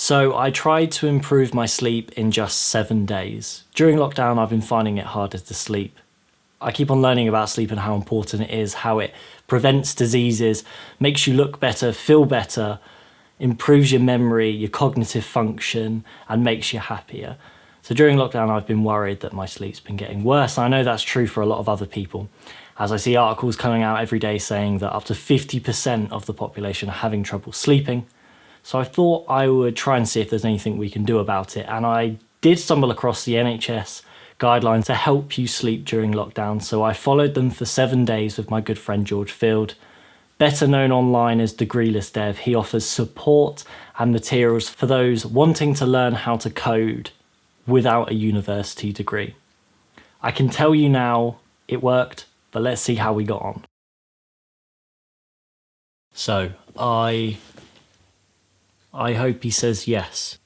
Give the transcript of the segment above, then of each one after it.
So I tried to improve my sleep in just 7 days. During lockdown, I've been finding it harder to sleep. I keep on learning about sleep and how important it is, how it prevents diseases, makes you look better, feel better, improves your memory, your cognitive function, and makes you happier. So during lockdown, I've been worried that my sleep's been getting worse. I know that's true for a lot of other people, as I see articles coming out every day saying that up to 50% of the population are having trouble sleeping. So I thought I would try and see if there's anything we can do about it. And I did stumble across the NHS guidelines to help you sleep during lockdown. So I followed them for 7 days with my good friend George Field. Better known online as Degreeless Dev, he offers support and materials for those wanting to learn how to code without a university degree. I can tell you now it worked, but let's see how we got on. So I hope he says yes.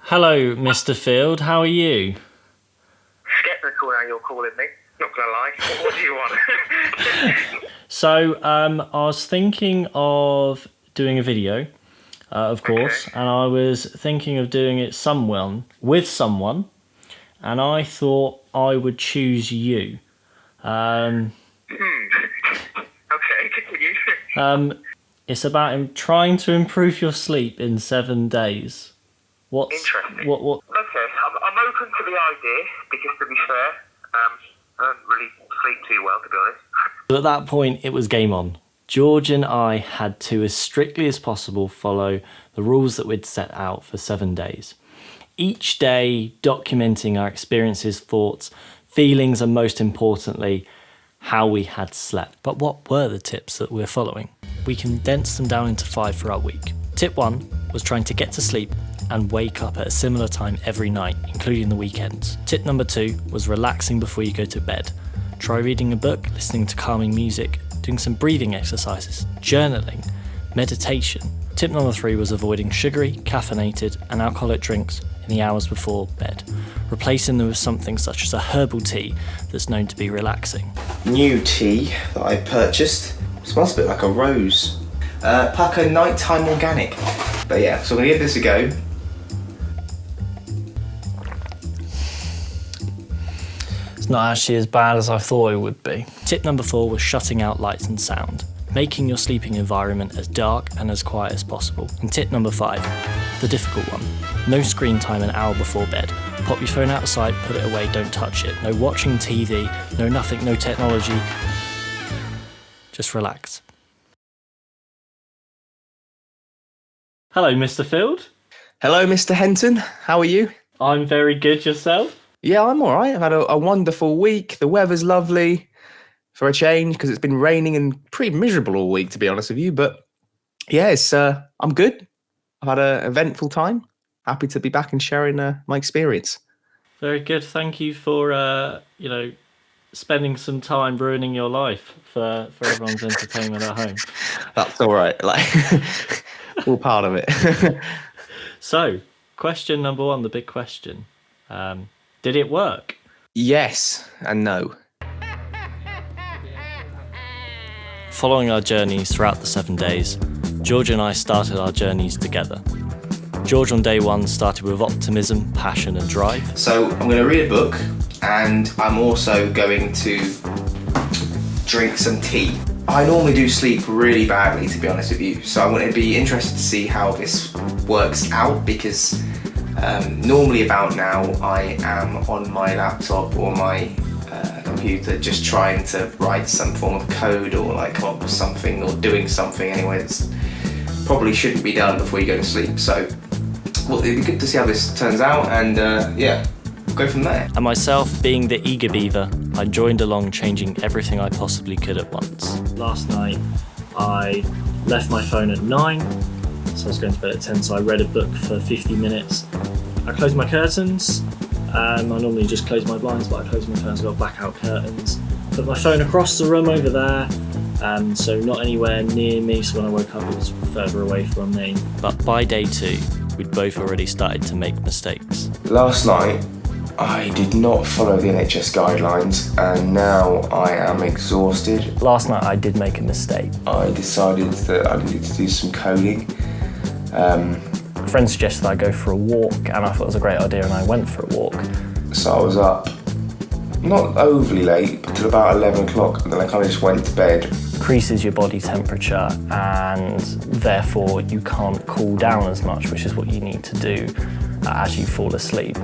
Hello, Mr. Field. How are you? Skeptical now you're calling me. Not gonna lie. What do you want? So, I was thinking of doing a video, of course, and I was thinking of doing it with someone, and I thought I would choose you. Okay, continue. It's about trying to improve your sleep in 7 days. Interesting. What? Okay, I'm open to the idea because, to be fair, I don't really sleep too well, to be honest. At that point, it was game on. George and I had to, as strictly as possible, follow the rules that we'd set out for 7 days. Each day, documenting our experiences, thoughts, feelings, and most importantly, how we had slept. But what were the tips that we're following? We condensed them down into 5 for our week. Tip 1 was trying to get to sleep and wake up at a similar time every night, including the weekends. Tip number 2 was relaxing before you go to bed. Try reading a book, listening to calming music, doing some breathing exercises, journaling, meditation. Tip number 3 was avoiding sugary, caffeinated, and alcoholic drinks in the hours before bed, replacing them with something such as a herbal tea that's known to be relaxing. New tea that I purchased. Smells a bit like a rose. Paco Nighttime Organic. But yeah, so I'm gonna give this a go. It's not actually as bad as I thought it would be. Tip number 4 was shutting out lights and sound, making your sleeping environment as dark and as quiet as possible. And tip number 5, the difficult one, no screen time an hour before bed. Pop your phone outside, put it away, don't touch it. No watching TV, no nothing, no technology. Just relax. Hello, Mr. Field. Hello, Mr. Henton. How are you? I'm very good. Yourself? Yeah, I'm all right. I've had a wonderful week. The weather's lovely for a change because it's been raining and pretty miserable all week, to be honest with you. But yeah, I'm good. I've had an eventful time. Happy to be back and sharing my experience. Very good. Thank you for spending some time ruining your life for everyone's entertainment at home. That's all right. All part of it. So, question number 1, the big question. Did it work? Yes and no. Following our journeys throughout the 7 days, George and I started our journeys together. George on day 1 started with optimism, passion and drive. So I'm going to read a book and I'm also going to drink some tea. I normally do sleep really badly, to be honest with you, so I'm going to be interested to see how this works out because normally about now I am on my laptop or my computer just trying to write some form of code or come up with something or doing something anyway that's probably shouldn't be done before you go to sleep. So it'd be good to see how this turns out and go from there. And myself, being the eager beaver, I joined along, changing everything I possibly could at once. Last night I left my phone at 9, so I was going to bed at 10, so I read a book for 50 minutes. I closed my curtains. I normally just close my blinds, but I closed my curtains, got blackout curtains. Put my phone across the room over there, so not anywhere near me, so when I woke up it was further away from me. But by day 2, we'd both already started to make mistakes. Last night I did not follow the NHS guidelines and now I am exhausted. Last night I did make a mistake. I decided that I needed to do some coding. A friend suggested I go for a walk and I thought it was a great idea and I went for a walk. So I was up, not overly late, but till about 11 o'clock, and then I kind of just went to bed. Increases your body temperature and therefore you can't cool down as much, which is what you need to do as you fall asleep.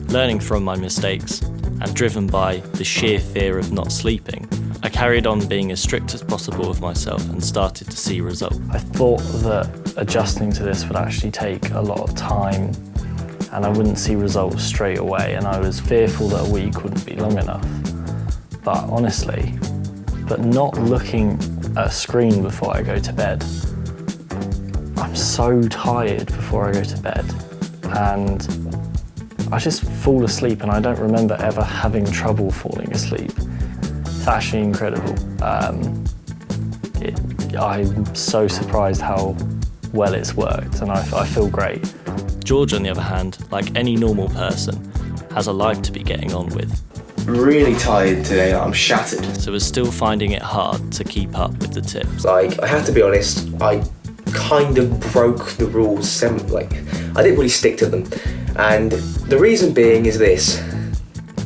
Learning from my mistakes and driven by the sheer fear of not sleeping, I carried on being as strict as possible with myself and started to see results. I thought that adjusting to this would actually take a lot of time and I wouldn't see results straight away, and I was fearful that a week wouldn't be long enough. But honestly, not looking at a screen before I go to bed, I'm so tired before I go to bed, and I just fall asleep and I don't remember ever having trouble falling asleep. It's actually incredible. I'm so surprised how well it's worked, and I feel great. George, on the other hand, like any normal person, has a life to be getting on with. Really tired today, I'm shattered. So was still finding it hard to keep up with the tips. Like, I have to be honest, I kind of broke the rules, I didn't really stick to them. And the reason being is this.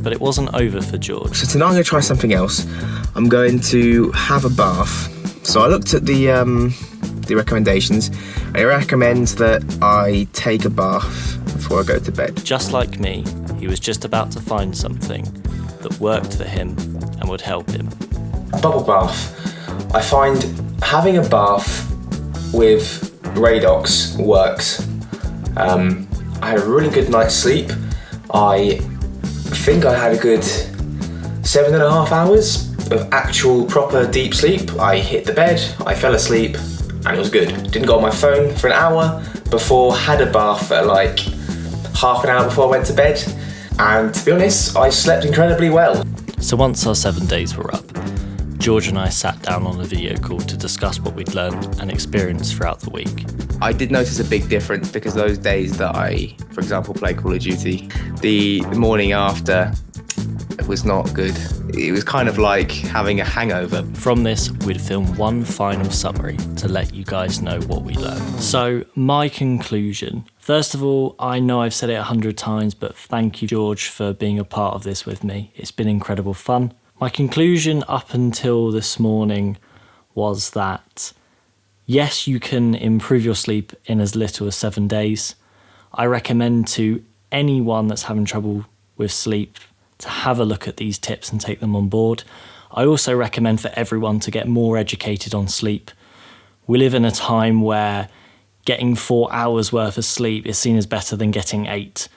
But it wasn't over for George. So tonight I'm going to try something else. I'm going to have a bath. So I looked at the recommendations, and it recommends that I take a bath before I go to bed. Just like me, he was just about to find something that worked for him and would help him. Bubble bath. I find having a bath with Radox works. I had a really good night's sleep. I think I had a good 7.5 hours of actual proper deep sleep. I hit the bed, I fell asleep, and it was good. Didn't go on my phone for an hour before, had a bath at like half an hour before I went to bed, and to be honest, I slept incredibly well. So once our 7 days were up, George and I sat down on a video call to discuss what we'd learned and experienced throughout the week. I did notice a big difference because those days that I, for example, play Call of Duty, the morning after was not good. It was kind of like having a hangover. From this, we'd film one final summary to let you guys know what we learned. So, my conclusion. First of all, I know I've said it 100 times, but thank you, George, for being a part of this with me. It's been incredible fun. My conclusion up until this morning was that, yes, you can improve your sleep in as little as 7 days. I recommend to anyone that's having trouble with sleep to have a look at these tips and take them on board. I also recommend for everyone to get more educated on sleep. We live in a time where getting 4 hours worth of sleep is seen as better than getting 8.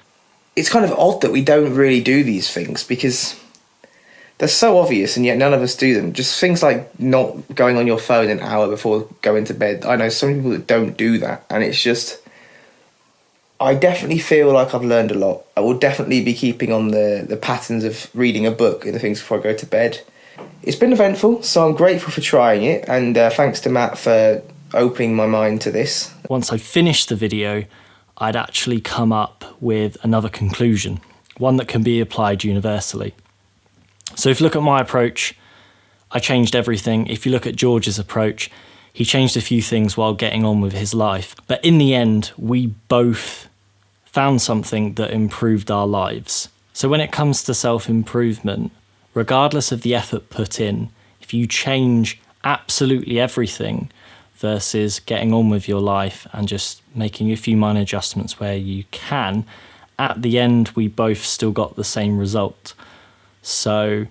It's kind of odd that we don't really do these things because they're so obvious and yet none of us do them. Just things like not going on your phone an hour before going to bed. I know some people that don't do that, and it's just, I definitely feel like I've learned a lot. I will definitely be keeping on the patterns of reading a book and the things before I go to bed. It's been eventful, so I'm grateful for trying it, and thanks to Matt for opening my mind to this. Once I finished the video, I'd actually come up with another conclusion, one that can be applied universally. So if you look at my approach, I changed everything. If you look at George's approach, he changed a few things while getting on with his life. But in the end, we both found something that improved our lives. So when it comes to self-improvement, regardless of the effort put in, if you change absolutely everything versus getting on with your life and just making a few minor adjustments where you can, at the end, we both still got the same result. So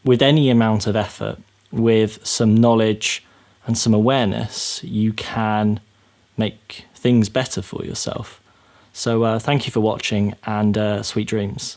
with any amount of effort, with some knowledge and some awareness, you can make things better for yourself. So thank you for watching, and sweet dreams.